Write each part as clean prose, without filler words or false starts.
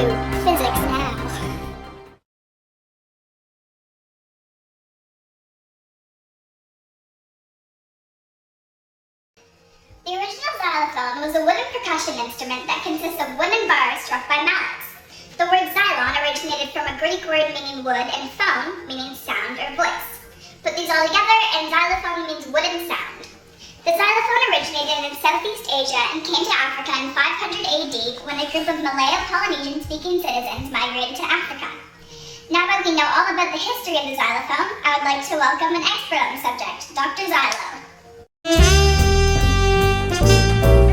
to Physics Now. The original xylophone was a wooden percussion instrument that consists of wooden bars struck by mallets. The word xylon originated from a Greek word meaning wood and phone meaning sound or voice. Put these all together and xylophone means wooden sound. The xylophone originated in Southeast Asia and came to Africa in 500 AD when a group of Malayo-Polynesian-speaking citizens migrated to Africa. Now that we know all about the history of the xylophone, I would like to welcome an expert on the subject, Dr. Xylo.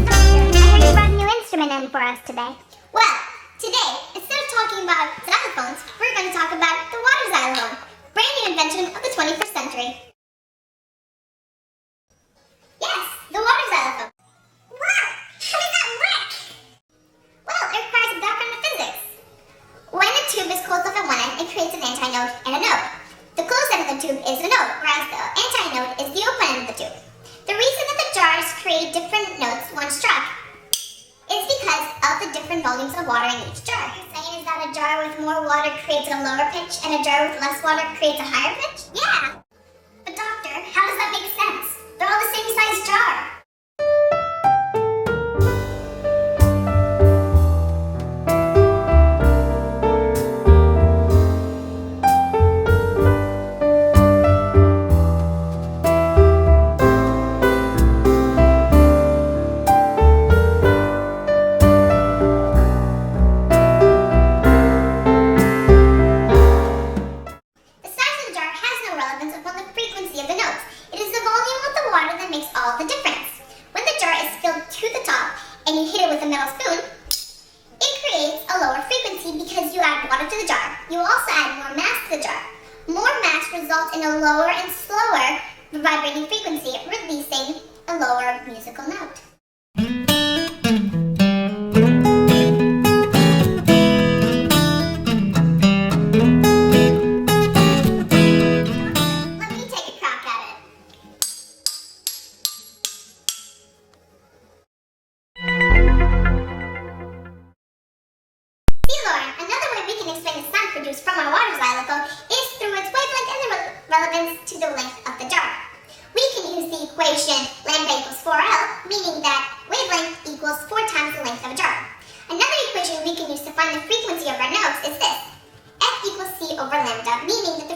Doctor, I heard you brought a new instrument in for us today. Well, today, instead of talking about xylophones, we're going to talk about the water xylophone, brand new invention of the 21st century. Yes, the water xylophone. Wow! How does that work? Well, it requires a background of physics. When a tube is closed off at one end, it creates an antinode and a node. The closed end of the tube is the node, whereas the antinode is the open end of the tube. The reason that the jars create different notes when struck is because of the different volumes of water in each jar. What you're saying is that a jar with more water creates a lower pitch and a jar with less water creates a higher pitch? Yeah! But doctor, how does that make sense? They're all the same size jar. The size of the jar has no relevance upon the frequency of the notes. It is the volume of the water that makes all the difference. When the jar is filled to the top and you hit it with a metal spoon, it creates a lower frequency because you add water to the jar. You also add more mass to the jar. More mass results in a lower and slower vibrating frequency, releasing a lower musical note. Let me take a crack at it. See, Lauren, another way we can explain the sound produced from our water xylophone is through its wavelength and the relevance to the length of the jar. We can use the equation lambda equals 4L, meaning that wavelength equals 4 times the length of a jar. Another equation we can use to find the frequency of our notes is this. F equals C over lambda, meaning the